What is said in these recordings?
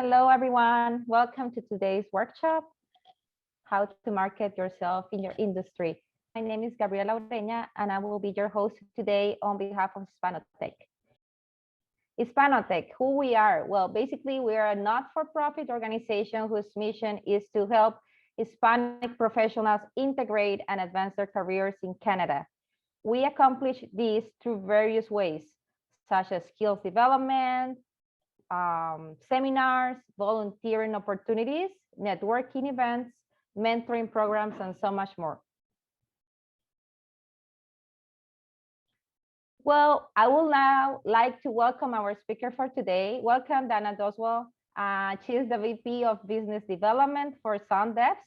Hello, everyone. Welcome to today's workshop, How to Market Yourself in Your Industry. My name is Gabriela Ureña, and I will be your host today on behalf of Hispanotech. Hispanotech, who we are? Well, basically, we are a not-for-profit organization whose mission is to help Hispanic professionals integrate and advance their careers in Canada. We accomplish this through various ways, such as skills development, seminars, volunteering opportunities, networking events, mentoring programs, and so much more. Well, I will now like to welcome our speaker for today. Welcome, Dana Doswell. She is the VP of Business Development for SunDevs,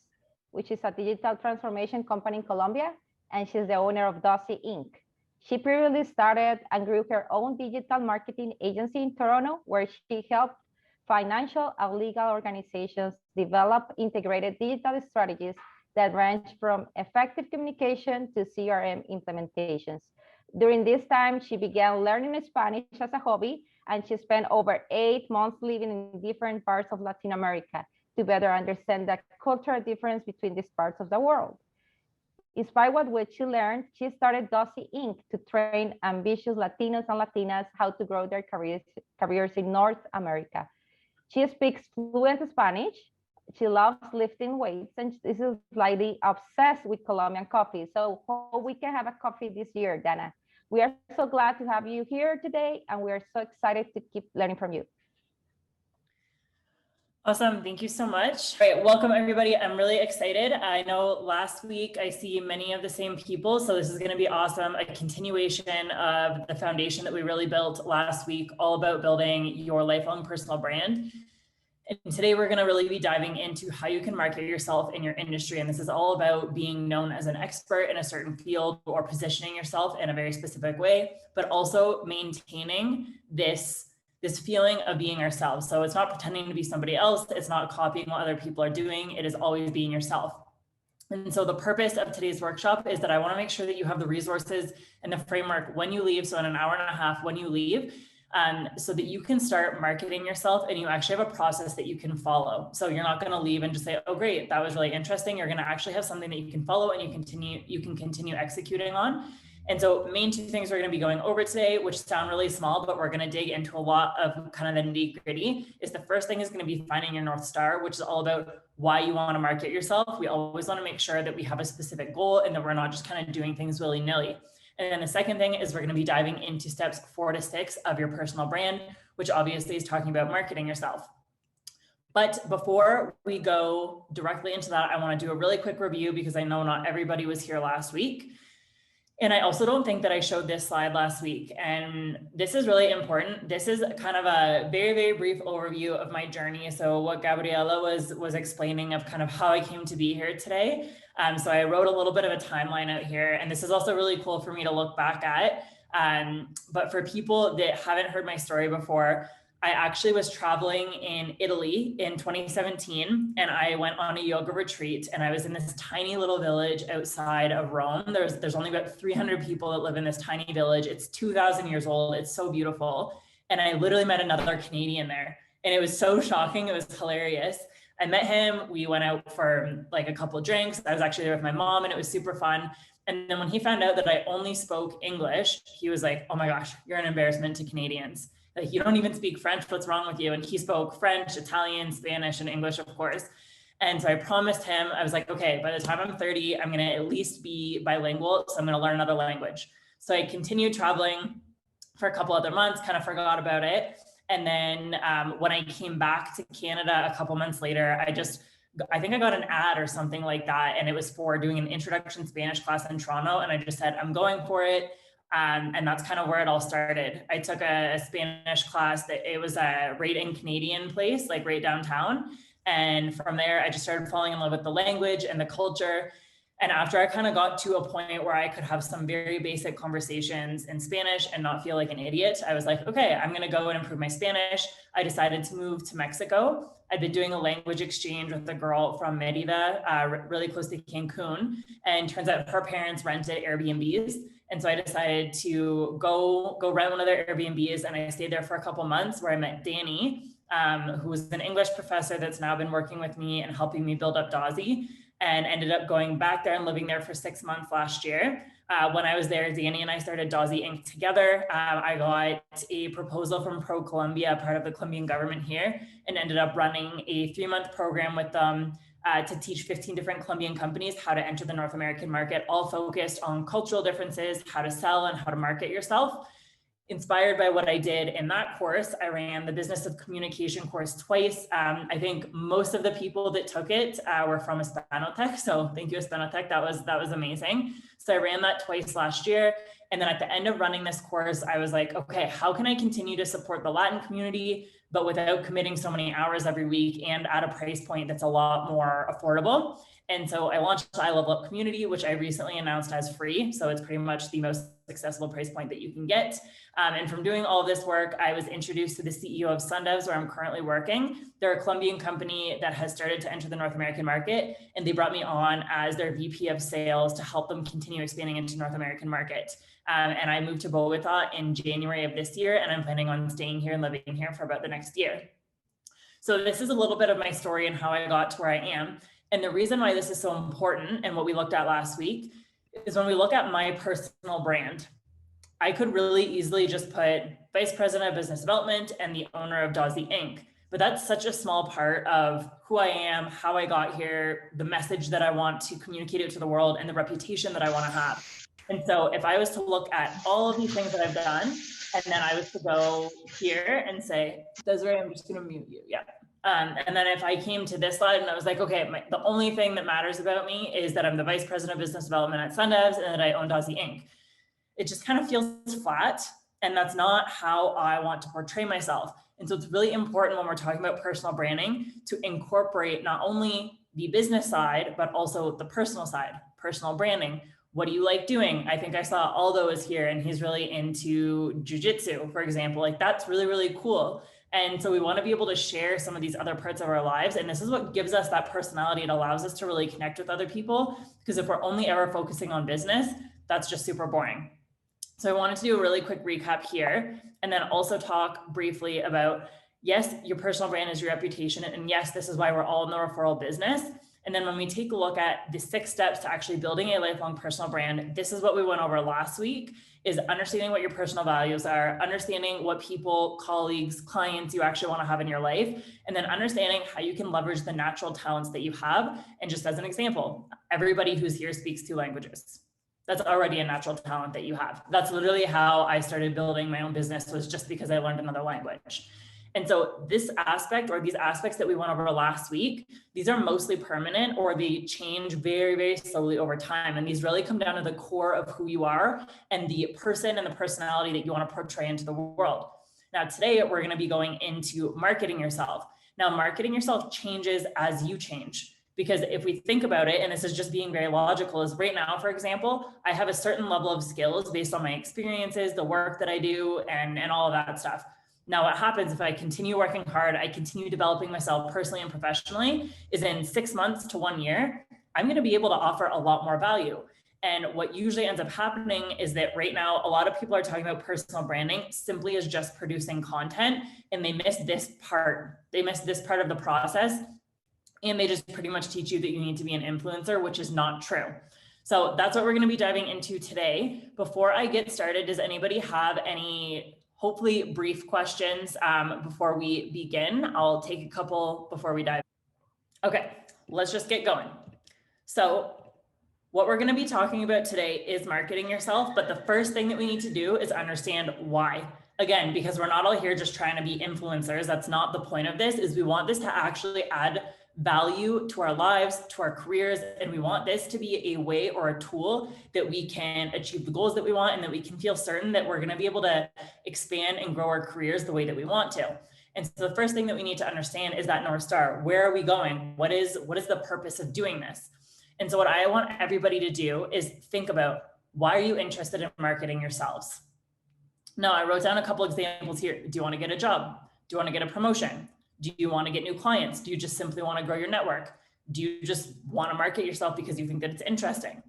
which is a digital transformation company in Colombia, and she's the owner of Dossi Inc. She previously started and grew her own digital marketing agency in Toronto, where she helped financial and legal organizations develop integrated digital strategies that range from effective communication to CRM implementations. During this time, she began learning Spanish as a hobby, and she spent over 8 months living in different parts of Latin America to better understand the cultural difference between these parts of the world. Inspired by what she learned, she started Dossi Inc. to train ambitious Latinos and Latinas how to grow their careers in North America. She speaks fluent Spanish. She loves lifting weights, and this is slightly obsessed with Colombian coffee. So hope we can have a coffee this year, Dana. We are so glad to have you here today, and we are so excited to keep learning from you. Awesome. Thank you so much. All right. Welcome, everybody. I'm really excited. I know last week I see many of the same people, so this is going to be awesome. A continuation of the foundation that we really built last week, all about building your lifelong personal brand. And today we're going to really be diving into how you can market yourself in your industry. And this is all about being known as an expert in a certain field or positioning yourself in a very specific way, but also maintaining this feeling of being ourselves. So it's not pretending to be somebody else. It's not copying what other people are doing. It is always being yourself. And so the purpose of today's workshop is that I want to make sure that you have the resources and the framework when you leave. So in an hour and a half when you leave, so that you can start marketing yourself and you actually have a process that you can follow. So you're not going to leave and just say, oh, great, that was really interesting. You're going to actually have something that you can follow and you can continue executing on. And so main two things we're going to be going over today, which sound really small, but we're going to dig into a lot of kind of the nitty gritty, is the first thing is going to be finding your North Star, which is all about why you want to market yourself. We always want to make sure that we have a specific goal and that we're not just kind of doing things willy-nilly. And then the second thing is we're going to be diving into steps 4 to 6 of your personal brand, which obviously is talking about marketing yourself. But before we go directly into that, I want to do a really quick review because I know not everybody was here last week. And I also don't think that I showed this slide last week. And this is really important. This is kind of a very, very brief overview of my journey. So what Gabriela was explaining of kind of how I came to be here today. So I wrote a little bit of a timeline out here, and this is also really cool for me to look back at. But for people that haven't heard my story before, I actually was traveling in Italy in 2017, and I went on a yoga retreat, and I was in this tiny little village outside of Rome. There's only about 300 people that live in this tiny village. It's 2,000 years old. It's so beautiful. And I literally met another Canadian there, and it was so shocking. It was hilarious. I met him. We went out for like a couple of drinks. I was actually there with my mom, and it was super fun. And then when he found out that I only spoke English, he was like, oh my gosh, you're an embarrassment to Canadians. Like, you don't even speak French. What's wrong with you? And he spoke French, Italian, Spanish, and English, of course. And so I promised him, I was like, okay, by the time I'm 30, I'm going to at least be bilingual. So I'm going to learn another language. So I continued traveling for a couple other months, kind of forgot about it. And then when I came back to Canada a couple months later, I think I got an ad or something like that. And it was for doing an introduction Spanish class in Toronto. And I just said, I'm going for it. And that's kind of where it all started. I took a Spanish class that it was right in Canadian place, like right downtown. And from there, I just started falling in love with the language and the culture. And after I kind of got to a point where I could have some very basic conversations in Spanish and not feel like an idiot, I was like, okay, I'm going to go and improve my Spanish. I decided to move to Mexico. I'd been doing a language exchange with a girl from Merida, really close to Cancun. And turns out her parents rented Airbnbs. And so I decided to go rent one of their Airbnbs, and I stayed there for a couple months where I met Danny. who was an English professor that's now been working with me and helping me build up Dawsey, and ended up going back there and living there for 6 months last year. When I was there, Danny and I started Dawsey Inc. together. I got a proposal from ProColombia, part of the Colombian government here, and ended up running a 3-month program with them to teach 15 different Colombian companies how to enter the North American market, all focused on cultural differences, how to sell and how to market yourself. Inspired by what I did in that course, I ran the business of communication course twice. I think most of the people that took it were from Hispanotech. So thank you, Hispanotech. That was amazing. So I ran that twice last year. And then at the end of running this course, I was like, okay, how can I continue to support the Latin community, but without committing so many hours every week and at a price point that's a lot more affordable? And so I launched I Level Up Community, which I recently announced as free. So it's pretty much the most accessible price point that you can get. And from doing all of this work, I was introduced to the CEO of Sundevs, where I'm currently working. They're a Colombian company that has started to enter the North American market, and they brought me on as their VP of sales to help them continue expanding into North American market. And I moved to Bogota in January of this year, and I'm planning on staying here and living here for about the next year. So this is a little bit of my story and how I got to where I am. And the reason why this is so important, and what we looked at last week, is when we look at my personal brand, I could really easily just put Vice President of Business Development and the owner of Dawsey Inc. But that's such a small part of who I am, how I got here, the message that I want to communicate it to the world, and the reputation that I want to have. And so if I was to look at all of these things that I've done, and then I was to go here and say, Desiree, I'm just going to mute you. Yeah. And then if I came to this slide and I was like, okay, the only thing that matters about me is that I'm the Vice President of Business Development at Sundevs and that I own Dawsey Inc. It just kind of feels flat. And that's not how I want to portray myself. And so it's really important when we're talking about personal branding to incorporate not only the business side, but also the personal side, personal branding. What do you like doing? I think I saw Aldo is here and he's really into jujitsu, for example. Like that's really, really cool. And so we want to be able to share some of these other parts of our lives. And this is what gives us that personality. It allows us to really connect with other people, because if we're only ever focusing on business, that's just super boring. So I wanted to do a really quick recap here, and then also talk briefly about, yes, your personal brand is your reputation. And yes, this is why we're all in the referral business. And then when we take a look at the 6 steps to actually building a lifelong personal brand, this is what we went over last week, is understanding what your personal values are, understanding what people, colleagues, clients you actually want to have in your life, and then understanding how you can leverage the natural talents that you have. And just as an example, everybody who's here speaks 2 languages. That's already a natural talent that you have. That's literally how I started building my own business, was just because I learned another language. And so this aspect, or these aspects that we went over last week, these are mostly permanent, or they change very, very slowly over time. And these really come down to the core of who you are and the person and the personality that you want to portray into the world. Now, today we're going to be going into marketing yourself. Now, marketing yourself changes as you change. Because if we think about it, and this is just being very logical, is right now, for example, I have a certain level of skills based on my experiences, the work that I do, and all of that stuff. Now, what happens if I continue working hard, I continue developing myself personally and professionally, is in 6 months to 1 year, I'm going to be able to offer a lot more value. And what usually ends up happening is that right now, a lot of people are talking about personal branding simply as just producing content, and they miss this part. They miss this part of the process. And they just pretty much teach you that you need to be an influencer, which is not true. So that's what we're going to be diving into today. Before I get started, does anybody have any hopefully brief questions before we begin? I'll take a couple before we dive. Okay, let's just get going. So what we're going to be talking about today is marketing yourself. But the first thing that we need to do is understand why. Again, because we're not all here just trying to be influencers. That's not the point of this. Is we want this to actually add value to our lives, to our careers, and we want this to be a way or a tool that we can achieve the goals that we want, and that we can feel certain that we're going to be able to expand and grow our careers the way that we want to. And so the first thing that we need to understand is that North Star. Where are we going? What is the purpose of doing this? And so what I want everybody to do is think about, why are you interested in marketing yourselves? Now, I wrote down a couple examples here. Do you want to get a job? Do you want to get a promotion? Do you want to get new clients? Do you just simply want to grow your network? Do you just want to market yourself because you think that it's interesting?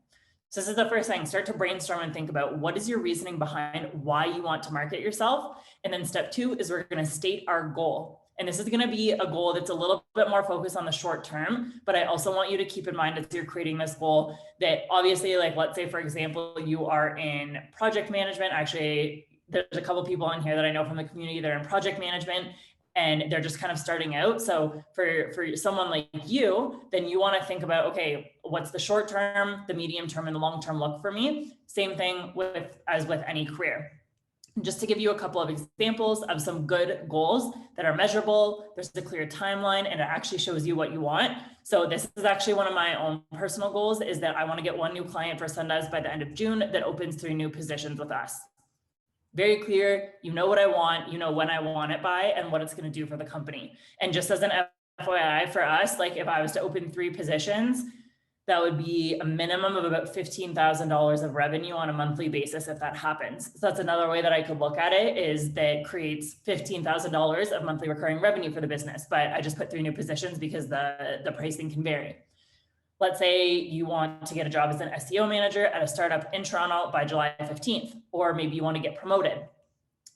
So this is the first thing. Start to brainstorm and think about, what is your reasoning behind why you want to market yourself? And then step 2 is we're going to state our goal. And this is going to be a goal that's a little bit more focused on the short term, but I also want you to keep in mind as you're creating this goal that obviously, like, let's say, for example, you are in project management. Actually, there's a couple people on here that I know from the community that are in project management, and they're just kind of starting out. So for someone like you, then you want to think about, okay, what's the short term, the medium term, and the long term look for me? Same thing as with any career. Just to give you a couple of examples of some good goals that are measurable, there's a clear timeline, and it actually shows you what you want. So this is actually one of my own personal goals, is that I want to get 1 new client for Sundays by the end of June that opens 3 new positions with us. Very clear, you know what I want, you know when I want it by, and what it's going to do for the company. And just as an FYI for us, like if I was to open 3 positions, that would be a minimum of about $15,000 of revenue on a monthly basis if that happens. So that's another way that I could look at it, is that creates $15,000 of monthly recurring revenue for the business. But I just put 3 new positions because the pricing can vary. Let's say you want to get a job as an SEO manager at a startup in Toronto by July 15th, or maybe you want to get promoted.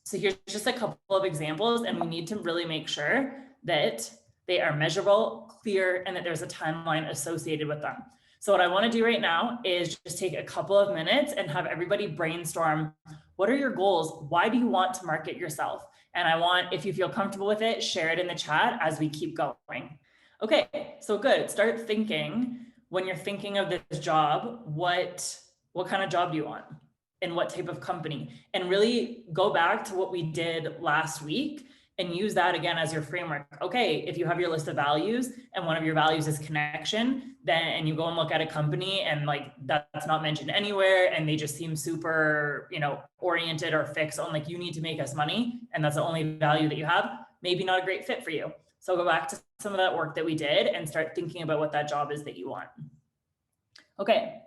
So here's just a couple of examples, and we need to really make sure that they are measurable, clear, and that there's a timeline associated with them. So what I want to do right now is just take a couple of minutes and have everybody brainstorm, what are your goals? Why do you want to market yourself? And I want, if you feel comfortable with it, share it in the chat as we keep going. Okay, so good. Start thinking, when you're thinking of this job, what kind of job do you want? And what type of company? And really go back to what we did last week and use that again as your framework. Okay, if you have your list of values and one of your values is connection, then, and you go and look at a company and like that's not mentioned anywhere, and they just seem super, oriented or fixed on like, you need to make us money, and that's the only value that you have, maybe not a great fit for you. So go back to some of that work that we did and start thinking about what that job is that you want. Okay.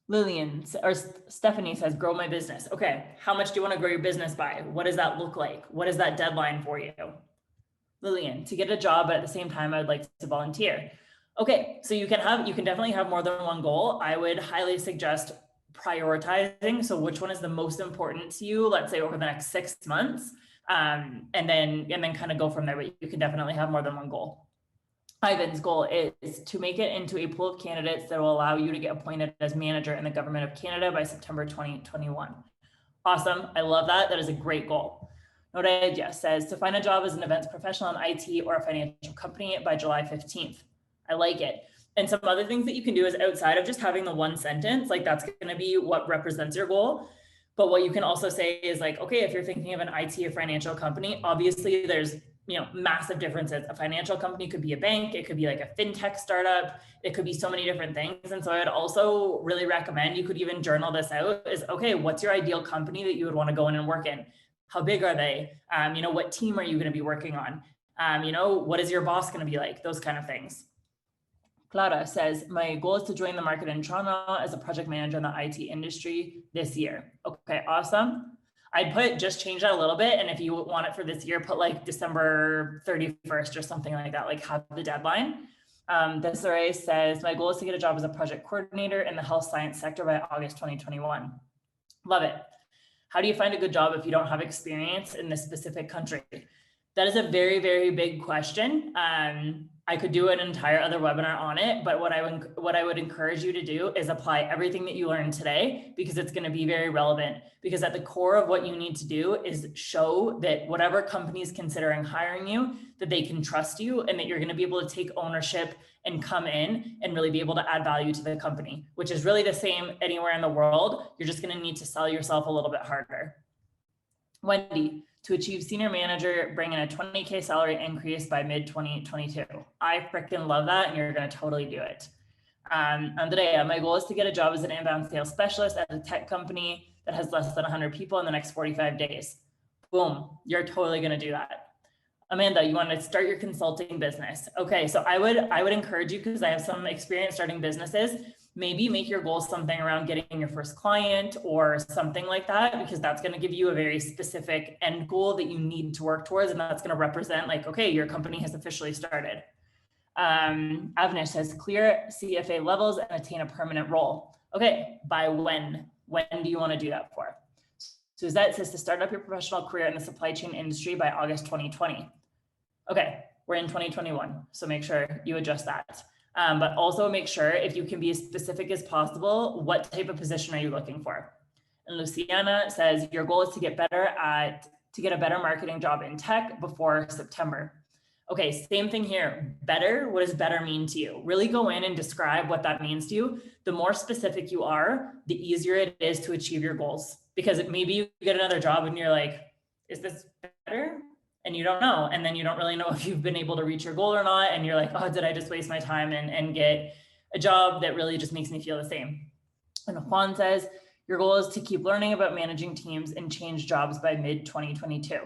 Lillian or Stephanie says, grow my business. Okay. How much do you want to grow your business by? What does that look like? What is that deadline for you? Lillian, to get a job, but at the same time, I would like to volunteer. Okay. So you can definitely have more than one goal. I would highly suggest prioritizing. So which one is the most important to you, let's say over the next 6 months, and then kind of go from there, but you can definitely have more than one goal. Ivan's goal is to make it into a pool of candidates that will allow you to get appointed as manager in the government of Canada by September 2021. Awesome. I love that. That is a great goal. Nodadia says to find a job as an events professional in IT or a financial company by July 15th. I like it. And some other things that you can do is outside of just having the one sentence, like that's going to be what represents your goal. But what you can also say is like, okay, if you're thinking of an IT or financial company, obviously there's massive differences. A financial company could be a bank, it could be like a fintech startup, it could be so many different things. And so I would also really recommend, you could even journal this out, is okay, what's your ideal company that you would want to go in and work in? How big are they? What team are you going to be working on? What is your boss going to be like? Those kind of things. Clara says, my goal is to join the market in Toronto as a project manager in the IT industry this year. Okay, awesome. I'd just change that a little bit. And if you want it for this year, put like December 31st or something like that, like have the deadline. Desiree says, my goal is to get a job as a project coordinator in the health science sector by August 2021. Love it. How do you find a good job if you don't have experience in this specific country? That is a very, very big question. I could do an entire other webinar on it, but what I would encourage you to do is apply everything that you learned today, because it's going to be very relevant. Because at the core of what you need to do is show that whatever company is considering hiring you, that they can trust you and that you're going to be able to take ownership and come in and really be able to add value to the company, which is really the same anywhere in the world. You're just going to need to sell yourself a little bit harder. Wendy, to achieve senior manager, bring in a 20K salary increase by mid-2022. I freaking love that, and you're going to totally do it. Andrea, my goal is to get a job as an inbound sales specialist at a tech company that has less than 100 people in the next 45 days. Boom, you're totally going to do that. Amanda, you want to start your consulting business. Okay, so I would encourage you, because I have some experience starting businesses, maybe make your goal something around getting your first client or something like that, because that's going to give you a very specific end goal that you need to work towards. And that's going to represent like, okay, your company has officially started. Avnish says clear CFA levels and attain a permanent role. Okay, by when? When do you want to do that for? Suzette says to start up your professional career in the supply chain industry by August 2020. Okay, we're in 2021, so make sure you adjust that. But also make sure, if you can be as specific as possible, what type of position are you looking for? And Luciana says, your goal is to get a better marketing job in tech before September. Okay, same thing here. Better, what does better mean to you? Really go in and describe what that means to you. The more specific you are, the easier it is to achieve your goals. Because maybe you get another job and you're like, is this better? And you don't know. And then you don't really know if you've been able to reach your goal or not. And you're like, oh, did I just waste my time and get a job that really just makes me feel the same? And Juan says, your goal is to keep learning about managing teams and change jobs by mid-2022.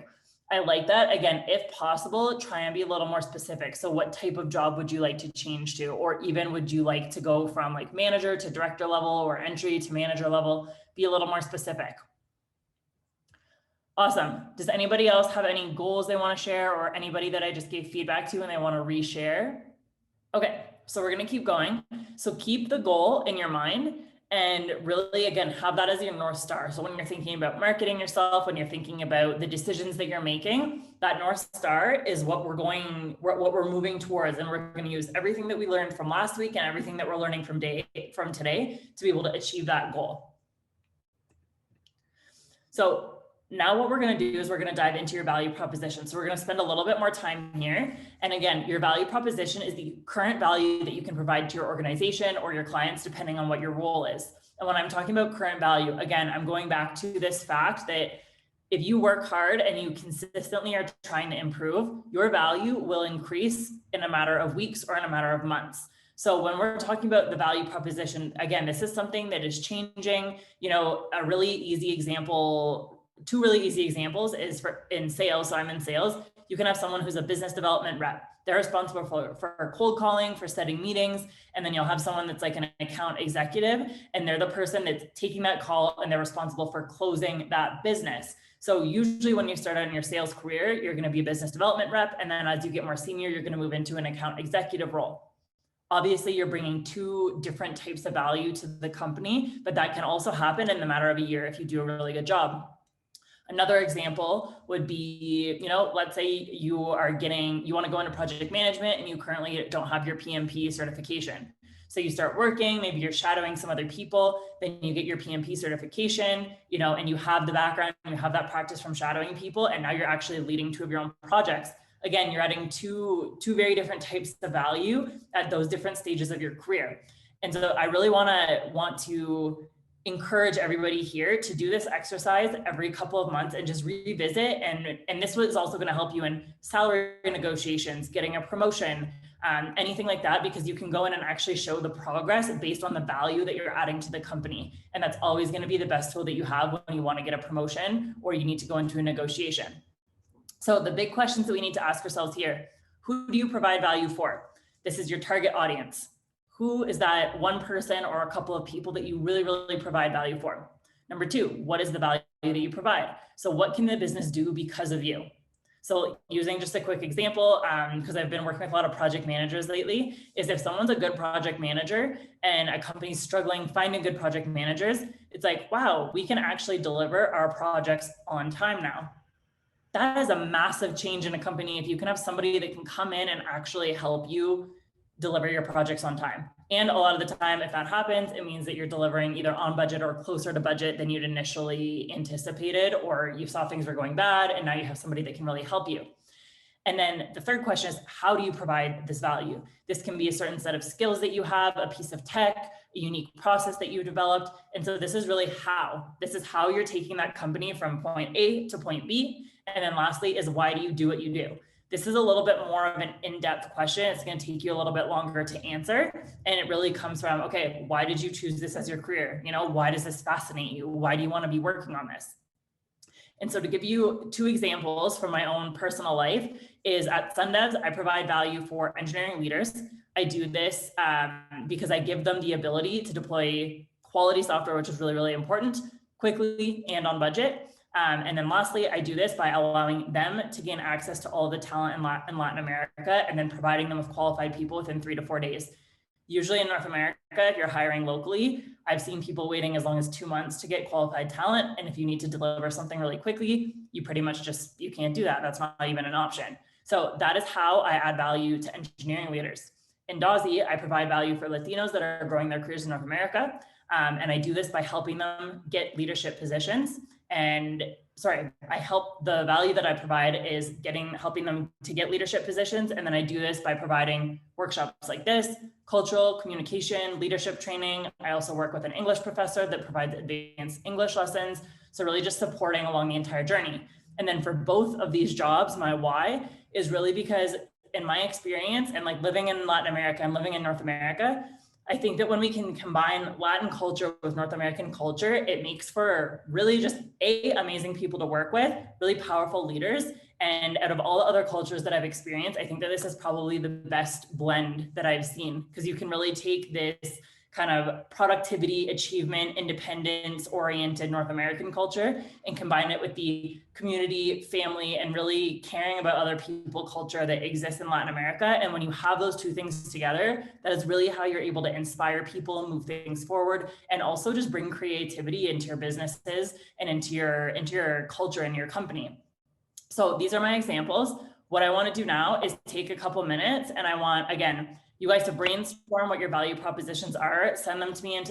I like that. Again, if possible, try and be a little more specific. So what type of job would you like to change to? Or even would you like to go from like manager to director level or entry to manager level? Be a little more specific. Awesome. Does anybody else have any goals they want to share, or anybody that I just gave feedback to and they want to reshare? Okay, so we're going to keep going. So keep the goal in your mind. And really, again, have that as your North Star. So when you're thinking about marketing yourself, when you're thinking about the decisions that you're making, that North Star is what we're moving towards. And we're going to use everything that we learned from last week and everything that we're learning from today to be able to achieve that goal. So now what we're going to do is we're going to dive into your value proposition. So we're going to spend a little bit more time here. And again, your value proposition is the current value that you can provide to your organization or your clients, depending on what your role is. And when I'm talking about current value, again, I'm going back to this fact that if you work hard and you consistently are trying to improve, your value will increase in a matter of weeks or in a matter of months. So when we're talking about the value proposition, again, this is something that is changing. A really easy example, two really easy examples is in sales. So I'm in sales. You can have someone who's a business development rep. They're responsible for cold calling, for setting meetings. And then you'll have someone that's like an account executive, and they're the person that's taking that call and they're responsible for closing that business. So usually when you start out in your sales career, you're going to be a business development rep. And then as you get more senior, you're going to move into an account executive role. Obviously, you're bringing two different types of value to the company, but that can also happen in the matter of a year if you do a really good job. Another example would be, let's say you want to go into project management and you currently don't have your PMP certification. So you start working, maybe you're shadowing some other people, then you get your PMP certification, and you have the background, you have that practice from shadowing people, and now you're actually leading two of your own projects. Again, you're adding two very different types of value at those different stages of your career. And so I really want to encourage everybody here to do this exercise every couple of months and just revisit. And this was also going to help you in salary negotiations, getting a promotion, anything like that, because you can go in and actually show the progress based on the value that you're adding to the company. And that's always going to be the best tool that you have when you want to get a promotion or you need to go into a negotiation. So the big questions that we need to ask ourselves here: who do you provide value for? This is your target audience. Who is that one person or a couple of people that you really, really provide value for? Number two, what is the value that you provide? So what can the business do because of you? So using just a quick example, because I've been working with a lot of project managers lately, is if someone's a good project manager and a company's struggling finding good project managers, it's like, wow, we can actually deliver our projects on time now. That is a massive change in a company if you can have somebody that can come in and actually help you deliver your projects on time. And a lot of the time, if that happens, it means that you're delivering either on budget or closer to budget than you'd initially anticipated, or you saw things were going bad and now you have somebody that can really help you. And then the third question is, how do you provide this value? This can be a certain set of skills that you have, a piece of tech, a unique process that you developed. And so this is really how. This is how you're taking that company from point A to point B. And then lastly is, why do you do what you do? This is a little bit more of an in-depth question. It's going to take you a little bit longer to answer. And it really comes from, okay, why did you choose this as your career? Why does this fascinate you? Why do you want to be working on this? And so to give you two examples from my own personal life is at Sundevs, I provide value for engineering leaders. I do this because I give them the ability to deploy quality software, which is really, really important, quickly and on budget. And then lastly, I do this by allowing them to gain access to all the talent in Latin America and then providing them with qualified people within 3 to 4 days. Usually in North America, if you're hiring locally, I've seen people waiting as long as 2 months to get qualified talent. And if you need to deliver something really quickly, you pretty much you can't do that. That's not even an option. So that is how I add value to engineering leaders. In Dawsey, I provide value for Latinos that are growing their careers in North America. And I do this by helping them get leadership positions. And the value that I provide is helping them to get leadership positions. And then I do this by providing workshops like this, cultural communication, leadership training. I also work with an English professor that provides advanced English lessons. So really just supporting along the entire journey. And then for both of these jobs, my why is really because in my experience and like living in Latin America and living in North America, I think that when we can combine Latin culture with North American culture, it makes for really just amazing people to work with, really powerful leaders. And out of all the other cultures that I've experienced, I think that this is probably the best blend that I've seen, because you can really take this kind of productivity, achievement, independence oriented North American culture and combine it with the community, family, and really caring about other people culture that exists in Latin America. And when you have those two things together, that is really how you're able to inspire people, move things forward, and also just bring creativity into your businesses and into your culture and your company. So these are my examples. What I want to do now is take a couple minutes, and I want, again, you guys to brainstorm what your value propositions are, send them to me.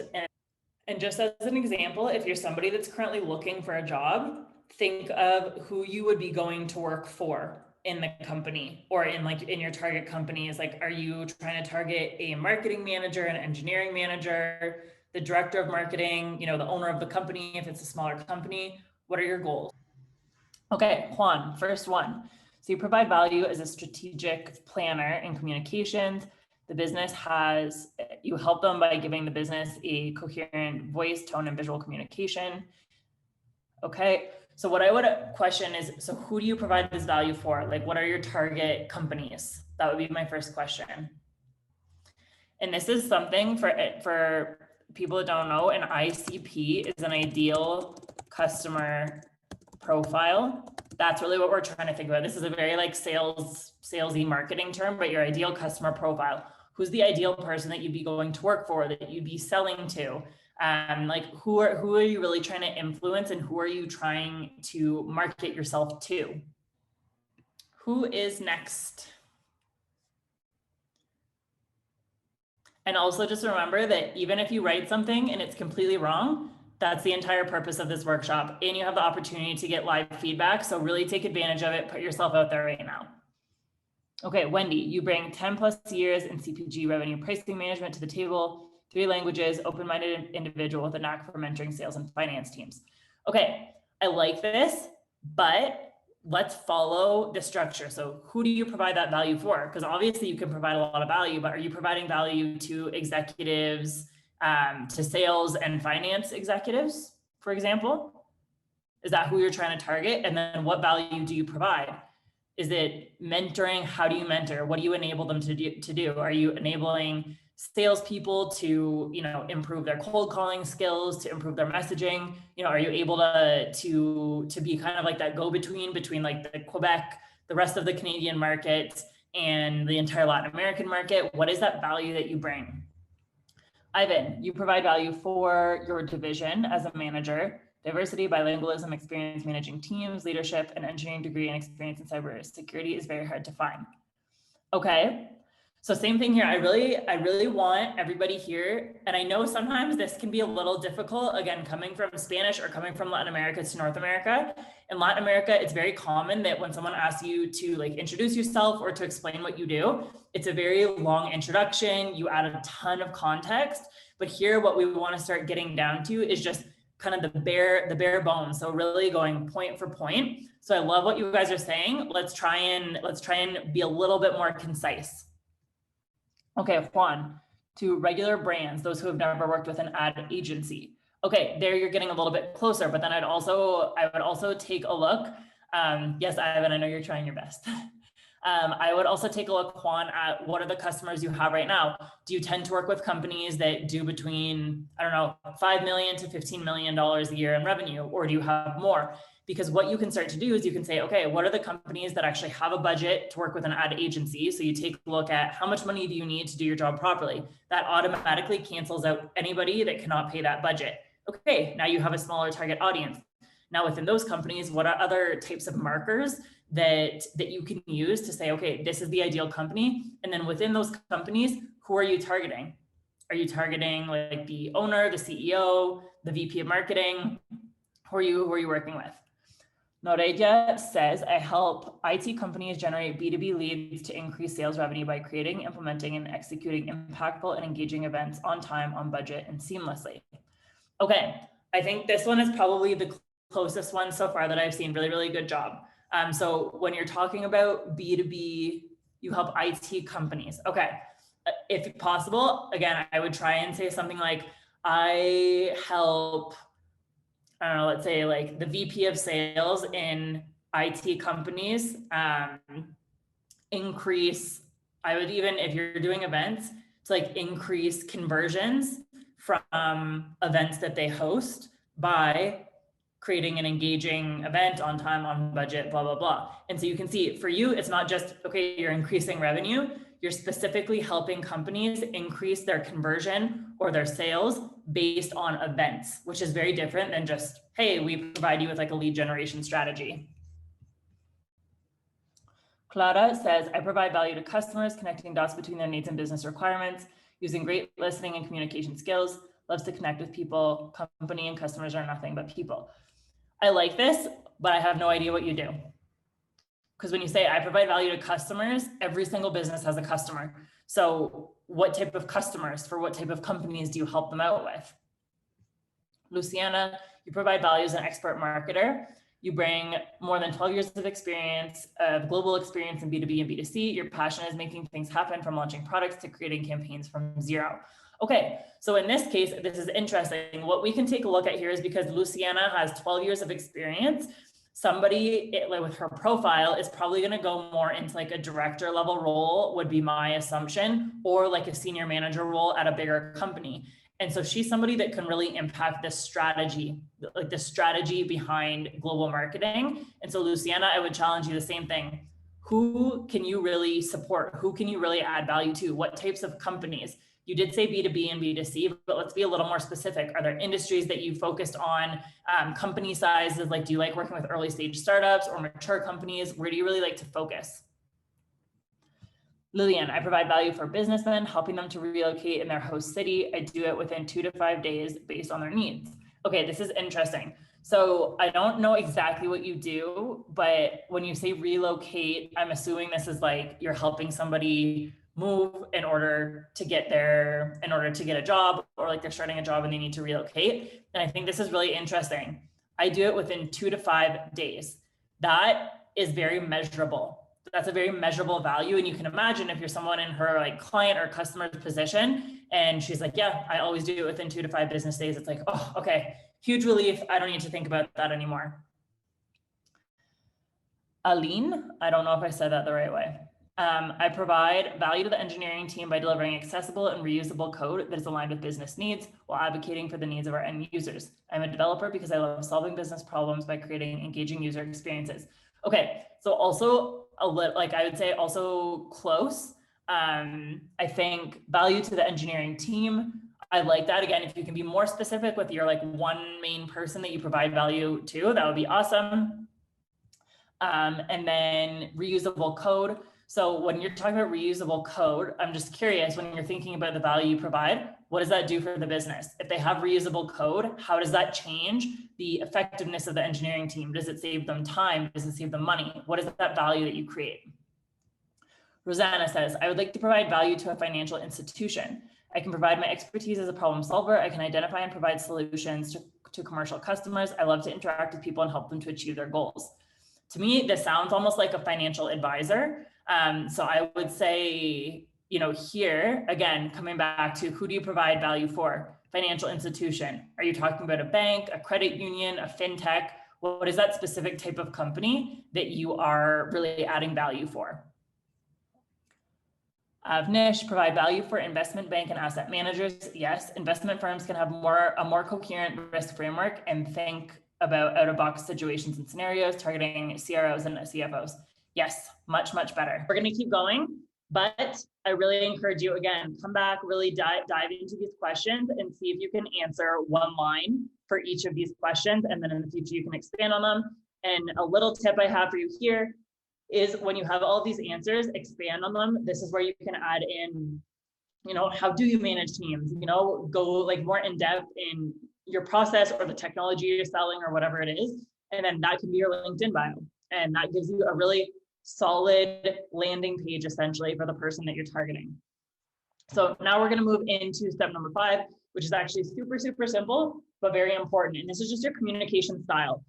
And just as an example, if you're somebody that's currently looking for a job, think of who you would be going to work for in the company or in your target companies. Like, are you trying to target a marketing manager, an engineering manager, the director of marketing, the owner of the company, if it's a smaller company? What are your goals? Okay, Juan, first one. So you provide value as a strategic planner in communications. The business you help them by giving the business a coherent voice, tone, and visual communication. Okay, so what I would question is, so who do you provide this value for? Like, what are your target companies? That would be my first question. And this is something for people that don't know, an ICP is an ideal customer profile. That's really what we're trying to think about. This is a very like salesy marketing term, but your ideal customer profile. Who's the ideal person that you'd be going to work for, that you'd be selling to? Like who are you really trying to influence, and who are you trying to market yourself to? Who is next? And also just remember that even if you write something and it's completely wrong, that's the entire purpose of this workshop. And you have the opportunity to get live feedback. So really take advantage of it. Put yourself out there right now. Okay, Wendy, you bring 10 plus years in CPG revenue pricing management to the table, 3 languages, open-minded individual with a knack for mentoring sales and finance teams. Okay, I like this, but let's follow the structure. So who do you provide that value for? Because obviously you can provide a lot of value, but are you providing value to executives, to sales and finance executives, for example? Is that who you're trying to target? And then what value do you provide? Is it mentoring? How do you mentor? What do you enable them to do? Are you enabling salespeople to, improve their cold calling skills, to improve their messaging? Are you able to be kind of like that go-between between like the Quebec, the rest of the Canadian market, and the entire Latin American market? What is that value that you bring? Ivan, you provide value for your division as a manager. Diversity, bilingualism, experience managing teams, leadership, and engineering degree and experience in cybersecurity is very hard to find. Okay, so same thing here. I really want everybody here, and I know sometimes this can be a little difficult, again, coming from Spanish or coming from Latin America to North America. In Latin America, it's very common that when someone asks you to like introduce yourself or to explain what you do, it's a very long introduction. You add a ton of context, but here what we want to start getting down to is just kind of the bare bones. So really going point for point. So I love what you guys are saying. Let's try and be a little bit more concise. Okay, Juan, to regular brands, those who have never worked with an ad agency. Okay, there you're getting a little bit closer, but then I would also take a look. Yes, Ivan, I know you're trying your best. I would also take a look, Juan, at what are the customers you have right now. Do you tend to work with companies that do between, $5 million to $15 million a year in revenue, or do you have more? Because what you can start to do is you can say, okay, what are the companies that actually have a budget to work with an ad agency? So you take a look at how much money do you need to do your job properly. That automatically cancels out anybody that cannot pay that budget. Okay, now you have a smaller target audience. Now, within those companies, what are other types of markers that you can use to say, okay, this is the ideal company? And then within those companies, who are you targeting? Are you targeting like the owner, the CEO, the VP of marketing? Who are you working with? Noredia says, I help IT companies generate B2B leads to increase sales revenue by creating, implementing, and executing impactful and engaging events on time, on budget, and seamlessly. Okay, I think this one is probably the closest one so far that I've seen. Really, really good job. So when you're talking about B2B, you help IT companies. Okay, if possible, again, I would try and say something like, I help, I don't know, let's say like the VP of sales in IT companies increase, I would even, if you're doing events, to like increase conversions from events that they host by creating an engaging event on time, on budget, blah, blah, blah. And so you can see for you, it's not just, okay, you're increasing revenue, you're specifically helping companies increase their conversion or their sales based on events, which is very different than just, hey, we provide you with like a lead generation strategy. Clara says, I provide value to customers, connecting dots between their needs and business requirements, using great listening and communication skills, loves to connect with people. Company and customers are nothing but people. I like this, but I have no idea what you do. Because when you say I provide value to customers, every single business has a customer. So what type of customers for what type of companies do you help them out with? Luciana, you provide value as an expert marketer. You bring more than 12 years of experience, of global experience in B2B and B2C. Your passion is making things happen, from launching products to creating campaigns from zero. Okay, so in this case, this is interesting. What we can take a look at here is because Luciana has 12 years of experience, somebody with her profile is probably going to go more into like a director level role, would be my assumption, or like a senior manager role at a bigger company. And so she's somebody that can really impact the strategy, like the strategy behind global marketing. And so Luciana, I would challenge you the same thing. Who can you really support? Who can you really add value to? What types of companies? You did say B2B and B2C, but let's be a little more specific. Are there industries that you focused on? Company sizes, like do you like working with early stage startups or mature companies? Where do you really like to focus? Lillian, I provide value for businessmen, helping them to relocate in their host city. I do it within 2 to 5 days based on their needs. Okay, this is interesting. So I don't know exactly what you do, but when you say relocate, I'm assuming this is like you're helping somebody move in order to get a job, or like they're starting a job and they need to relocate. And I think this is really interesting. I do it within 2 to 5 days. That is very measurable. That's a very measurable value. And you can imagine if you're someone in her like client or customer's position and she's like, yeah, I always do it within 2 to 5 business days. It's like, oh, okay, huge relief. I don't need to think about that anymore. Aline, I don't know if I said that the right way. I provide value to the engineering team by delivering accessible and reusable code that is aligned with business needs while advocating for the needs of our end users. I'm a developer because I love solving business problems by creating engaging user experiences. Okay, so also I would say also close. I think value to the engineering team. I like that. Again, if you can be more specific with your like one main person that you provide value to, that would be awesome. And then reusable code. So when you're talking about reusable code, I'm just curious, when you're thinking about the value you provide, what does that do for the business? If they have reusable code, how does that change the effectiveness of the engineering team? Does it save them time? Does it save them money? What is that value that you create? Rosanna says, I would like to provide value to a financial institution. I can provide my expertise as a problem solver. I can identify and provide solutions to commercial customers. I love to interact with people and help them to achieve their goals. To me, this sounds almost like a financial advisor. So I would say, here, again, coming back to who do you provide value for? Financial institution. Are you talking about a bank, a credit union, a fintech? What is that specific type of company that you are really adding value for? Avnish, provide value for investment bank and asset managers. Yes, investment firms can have a more coherent risk framework and think about out-of-box situations and scenarios, targeting CROs and CFOs. Yes, much, much better. We're going to keep going. But I really encourage you, again, come back, really dive into these questions and see if you can answer one line for each of these questions. And then in the future, you can expand on them. And a little tip I have for you here is when you have all these answers, expand on them. This is where you can add in, how do you manage teams? Go like more in depth in your process or the technology you're selling or whatever it is. And then that can be your LinkedIn bio. And that gives you a really solid landing page essentially for the person that you're targeting. So now we're going to move into step number 5, which is actually super, super simple, but very important. And this is just your communication style.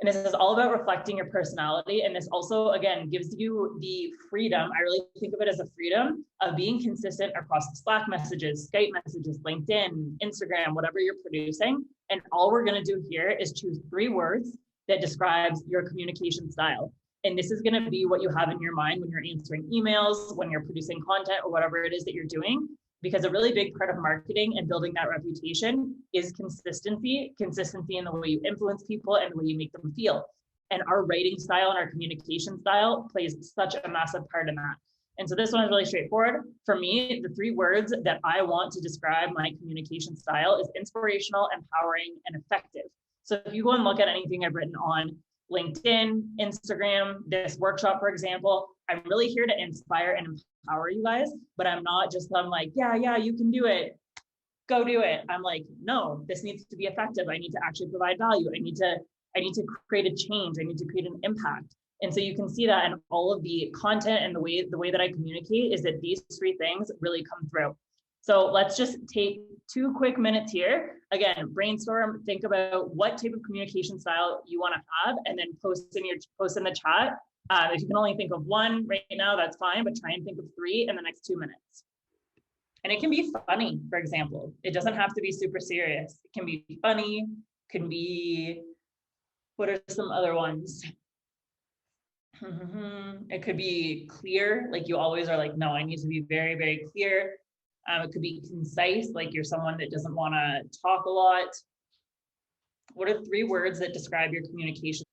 And this is all about reflecting your personality. And this also, again, gives you the freedom. I really think of it as a freedom of being consistent across Slack messages, Skype messages, LinkedIn, Instagram, whatever you're producing. And all we're going to do here is choose 3 words that describes your communication style. And this is going to be what you have in your mind when you're answering emails, when you're producing content, or whatever it is that you're doing. Because a really big part of marketing and building that reputation is consistency in the way you influence people and the way you make them feel. And our writing style and our communication style plays such a massive part in that. And so this one is really straightforward. For me, the 3 words that I want to describe my communication style is inspirational, empowering, and effective. So if you go and look at anything I've written on LinkedIn, Instagram, this workshop, for example, I'm really here to inspire and empower you guys, but I'm not just, I'm like, yeah, you can do it. Go do it. I'm like, no, this needs to be effective. I need to actually provide value. I need to create a change. I need to create an impact. And so you can see that in all of the content and the way that I communicate is that these 3 things really come through. So let's just take 2 quick minutes here. Again, brainstorm, think about what type of communication style you want to have, and then post in the chat. If you can only think of 1 right now, that's fine, but try and think of 3 in the next 2 minutes. And it can be funny, for example. It doesn't have to be super serious. It can be funny, can be, what are some other ones? It could be clear, like you always are like, no, I need to be very, very clear. It could be concise, like you're someone that doesn't want to talk a lot. What are 3 words that describe your communication?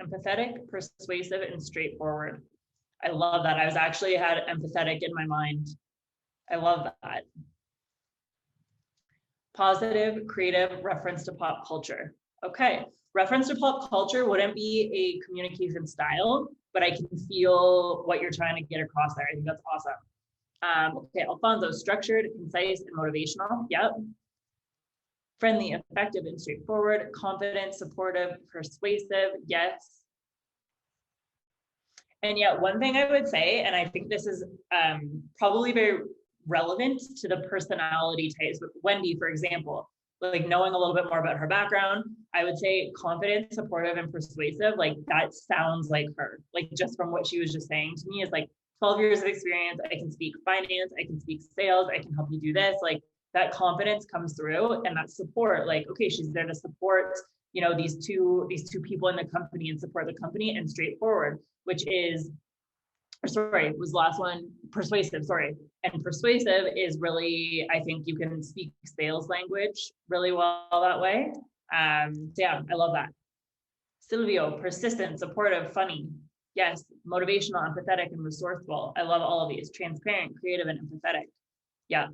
Empathetic, persuasive, and straightforward. I love that. I was actually had empathetic in my mind. I love that. Positive, creative, reference to pop culture. Okay, reference to pop culture wouldn't be a communication style, but I can feel what you're trying to get across there. I think that's awesome. Okay, Alfonso, structured, concise, and motivational. Yep. Friendly, effective, and straightforward. Confident, supportive, persuasive. Yes. And yet, one thing I would say, and I think this is probably very relevant to the personality types, but Wendy, for example, like knowing a little bit more about her background, I would say confident, supportive, and persuasive. Like that sounds like her. Like just from what she was just saying to me is like 12 years of experience. I can speak finance. I can speak sales. I can help you do this. Like that confidence comes through, and that support. Like, okay, she's there to support, these two people in the company and support the company, and straightforward, which is, was the last one, persuasive, And persuasive is really, I think you can speak sales language really well that way. Yeah, I love that. Silvio, persistent, supportive, funny. Yes, motivational, empathetic, and resourceful. I love all of these. Transparent, creative, and empathetic. Yeah,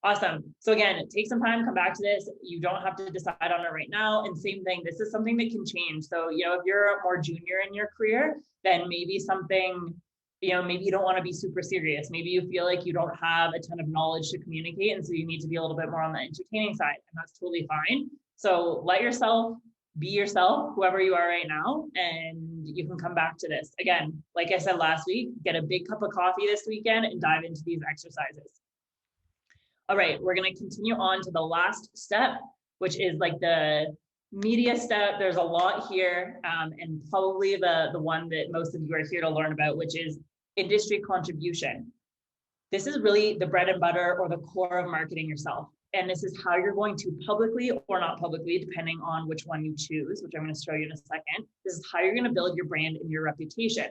awesome. So again, take some time, come back to this. You don't have to decide on it right now. And same thing, this is something that can change. So, if you're more junior in your career, then maybe something, maybe you don't want to be super serious. Maybe you feel like you don't have a ton of knowledge to communicate. And so you need to be a little bit more on the entertaining side. And that's totally fine. So let yourself be yourself, whoever you are right now, and you can come back to this. Again, like I said last week, get a big cup of coffee this weekend and dive into these exercises. All right, we're going to continue on to the last step, which is like the media step. There's a lot here, and probably the one that most of you are here to learn about, which is industry contribution. This is really the bread and butter or the core of marketing yourself. And this is how you're going to publicly or not publicly, depending on which one you choose, which I'm going to show you in a second. This is how you're going to build your brand and your reputation.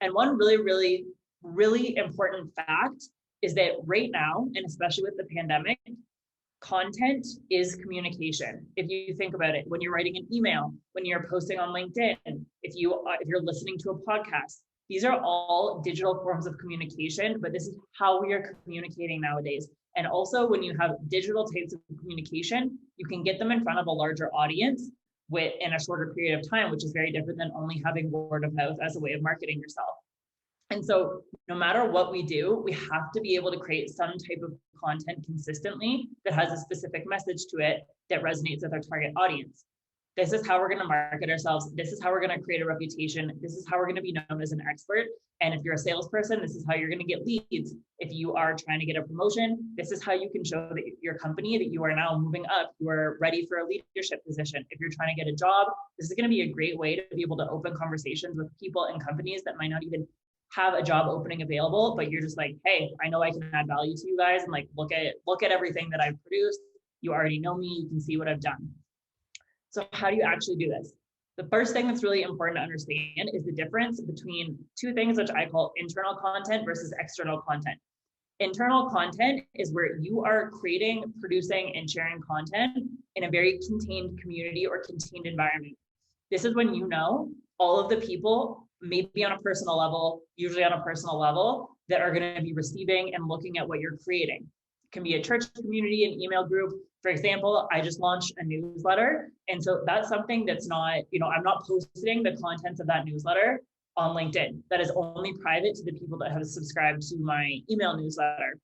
And one really, really, really important fact is that right now, and especially with the pandemic, content is communication. If you think about it, when you're writing an email, when you're posting on LinkedIn, if you're listening to a podcast, These are all digital forms of communication, but this is how we are communicating nowadays. And also when you have digital types of communication, you can get them in front of a larger audience in a shorter period of time, which is very different than only having word of mouth as a way of marketing yourself. And so no matter what we do, we have to be able to create some type of content consistently that has a specific message to it that resonates with our target audience. This is how we're going to market ourselves. This is how we're going to create a reputation. This is how we're going to be known as an expert. And if you're a salesperson, this is how you're going to get leads. If you are trying to get a promotion, this is how you can show that your company that you are now moving up, you are ready for a leadership position. If you're trying to get a job, this is going to be a great way to be able to open conversations with people and companies that might not even have a job opening available, but you're just like, hey, I know I can add value to you guys, and like look at everything that I've produced. You already know me, you can see what I've done. So how do you actually do this? The first thing that's really important to understand is the difference between two things, which I call internal content versus external content. Internal content is where you are creating, producing, and sharing content in a very contained community or contained environment. This is when you know all of the people, maybe on a personal level, usually on a personal level, that are going to be receiving and looking at what you're creating. It can be a church community, an email group. For example, I just launched a newsletter. And so that's something that's not, I'm not posting the contents of that newsletter on LinkedIn. That is only private to the people that have subscribed to my email newsletter.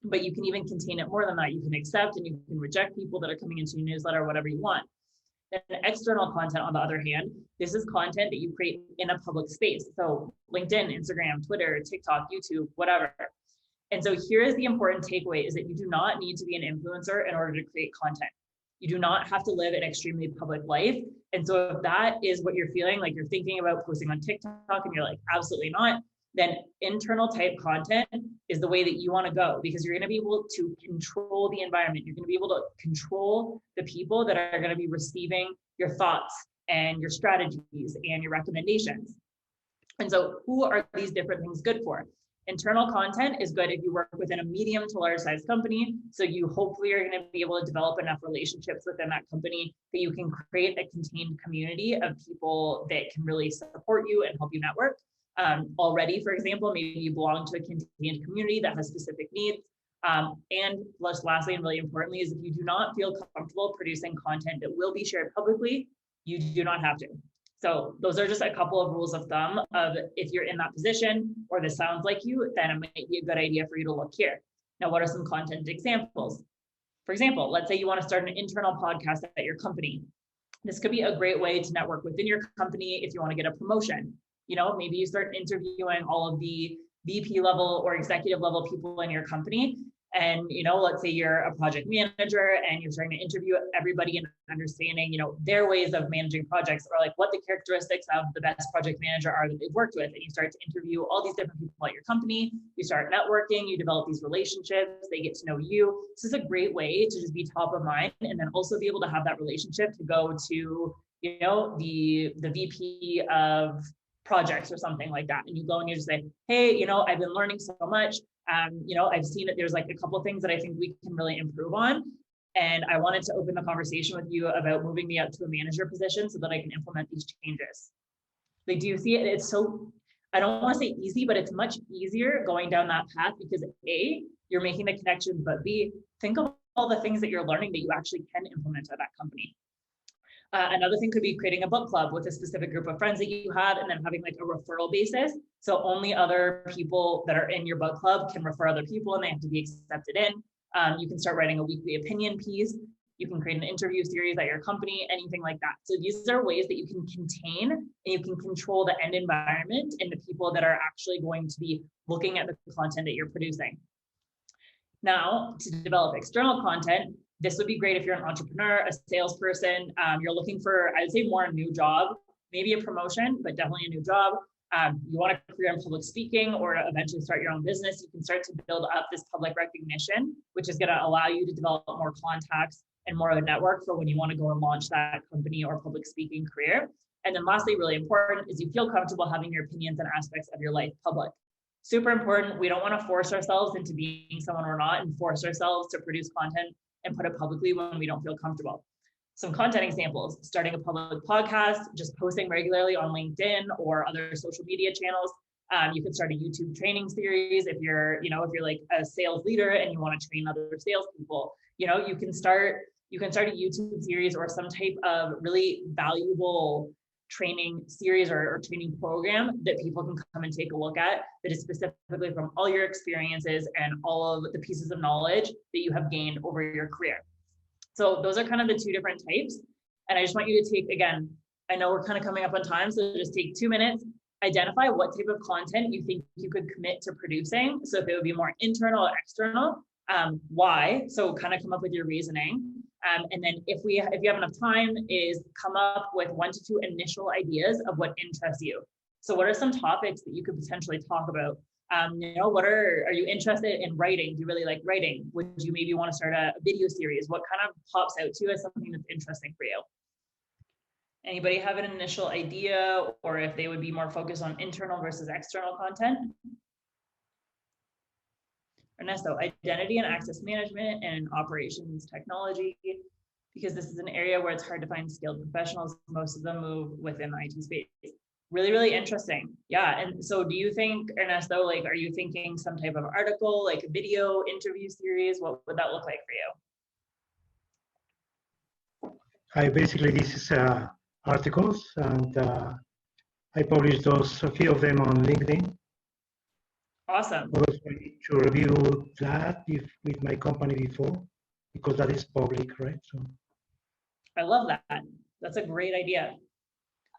But you can even contain it more than that. You can accept and you can reject people that are coming into your newsletter, whatever you want. Then external content, on the other hand, this is content that you create in a public space. So LinkedIn, Instagram, Twitter, TikTok, YouTube, whatever. And so here is the important takeaway, is that you do not need to be an influencer in order to create content. You do not have to live an extremely public life. And so if that is what you're feeling, like you're thinking about posting on TikTok and you're like, absolutely not, then internal type content is the way that you want to go, because you're going to be able to control the environment. You're going to be able to control the people that are going to be receiving your thoughts and your strategies and your recommendations. And so who are these different things good for? Internal content is good if you work within a medium to large size company. So you hopefully are going to be able to develop enough relationships within that company that you can create a contained community of people that can really support you and help you network. Already, for example, maybe you belong to a contained community that has specific needs. And lastly, and really importantly, is if you do not feel comfortable producing content that will be shared publicly, you do not have to. So those are just a couple of rules of thumb of if you're in that position or this sounds like you, then it might be a good idea for you to look here. Now, what are some content examples? For example, let's say you want to start an internal podcast at your company. This could be a great way to network within your company if you want to get a promotion. Maybe you start interviewing all of the VP level or executive level people in your company. And, let's say you're a project manager and you're starting to interview everybody and understanding, their ways of managing projects, or like what the characteristics of the best project manager are that they've worked with. And you start to interview all these different people at your company. You start networking, you develop these relationships, they get to know you. This is a great way to just be top of mind and then also be able to have that relationship to go to, the VP of projects or something like that. And you go and you just say, hey, I've been learning so much. I've seen that there's like a couple of things that I think we can really improve on. And I wanted to open the conversation with you about moving me up to a manager position so that I can implement these changes. Like, do you see it? It's so, I don't want to say easy, but it's much easier going down that path because A, you're making the connections, but B, think of all the things that you're learning that you actually can implement at that company. Another thing could be creating a book club with a specific group of friends that you have, and then having like a referral basis. So only other people that are in your book club can refer other people and they have to be accepted in. You can start writing a weekly opinion piece. You can create an interview series at your company, anything like that. So these are ways that you can contain and you can control the end environment and the people that are actually going to be looking at the content that you're producing. Now, to develop external content, this would be great if you're an entrepreneur, a salesperson, you're looking for, I'd say more a new job, maybe a promotion, but definitely a new job. You want a career in public speaking or to eventually start your own business, you can start to build up this public recognition, which is going to allow you to develop more contacts and more of a network for when you want to go and launch that company or public speaking career. And then lastly, really important, is you feel comfortable having your opinions and aspects of your life public. Super important. We don't want to force ourselves into being someone we're not and force ourselves to produce content and put it publicly when we don't feel comfortable. Some content examples: starting a public podcast, just posting regularly on LinkedIn or other social media channels, You could start a YouTube training series if you're, if you're like a sales leader and you want to train other salespeople. You can start a YouTube series or some type of really valuable training series or training program that people can come and take a look at, that is specifically from all your experiences and all of the pieces of knowledge that you have gained over your career. So those are kind of the two different types. And I just want you to take, again, I know we're kind of coming up on time, so just take 2 minutes, identify what type of content you think you could commit to producing. So if it would be more internal or external, why? So kind of come up with your reasoning. And then if you have enough time, is come up with 1 to 2 initial ideas of what interests you. So what are some topics that you could potentially talk about? Are you interested in writing? Do you really like writing? Would you maybe want to start a video series? What kind of pops out to you as something that's interesting for you? Anybody have an initial idea, or if they would be more focused on internal versus external content? Ernesto, identity and access management and operations technology, because this is an area where it's hard to find skilled professionals. Most of them move within the IT space. Really, really interesting. Yeah. And so do you think, Ernesto, like, are you thinking some type of article, like a video interview series? What would that look like for you? Basically, this is articles, and I publish those, a few of them on LinkedIn. Awesome. Also, I need to review that with my company before, because that is public, right? So I love that. That's a great idea.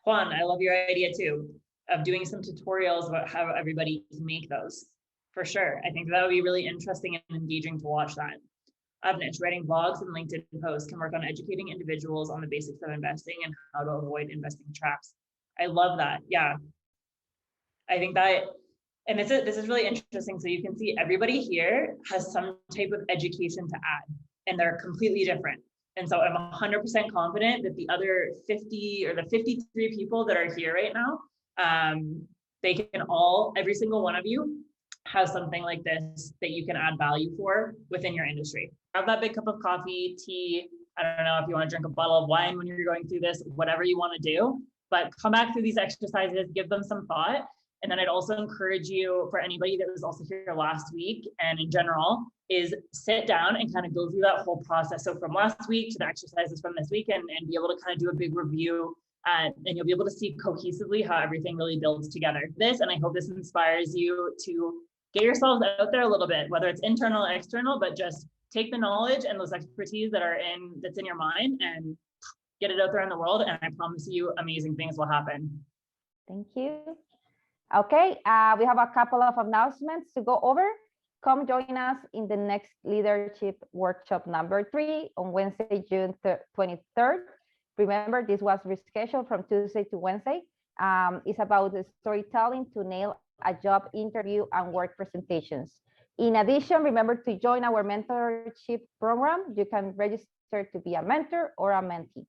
Juan, I love your idea too, of doing some tutorials about how everybody can make those. For sure. I think that would be really interesting and engaging to watch that. Avnish, writing blogs and LinkedIn posts can work on educating individuals on the basics of investing and how to avoid investing traps. I love that. Yeah. I think that, and this is really interesting. So you can see everybody here has some type of education to add, and they're completely different. And so I'm 100% confident that the other 50 or the 53 people that are here right now, they can all, every single one of you has something like this that you can add value for within your industry. Have that big cup of coffee, tea. I don't know if you want to drink a bottle of wine when you're going through this, whatever you want to do, but come back through these exercises, give them some thought. And then I'd also encourage you, for anybody that was also here last week and in general, is sit down and kind of go through that whole process. So from last week to the exercises from this week, and be able to kind of do a big review, and you'll be able to see cohesively how everything really builds together. And I hope this inspires you to get yourselves out there a little bit, whether it's internal or external, but just take the knowledge and those expertise that's in your mind and get it out there in the world. And I promise you, amazing things will happen. Thank you. Okay, we have a couple of announcements to go over. Come join us in the next leadership workshop number 3 on Wednesday, June 23rd. Remember, this was rescheduled from Tuesday to Wednesday. It's about the storytelling to nail a job interview and work presentations. In addition, remember to join our mentorship program. You can register to be a mentor or a mentee.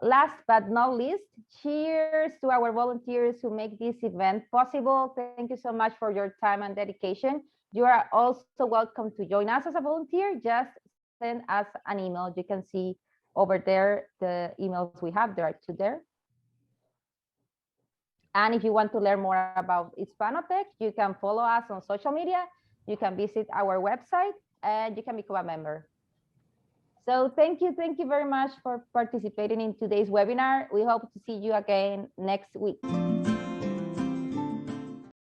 Last but not least, cheers to our volunteers who make this event possible. Thank you so much for your time and dedication. You are also welcome to join us as a volunteer. Just send us an email. You can see over there the emails we have. There are 2 there. And if you want to learn more about Hispanotech, you can follow us on social media. You can visit our website and you can become a member. So thank you very much for participating in today's webinar. We hope to see you again next week.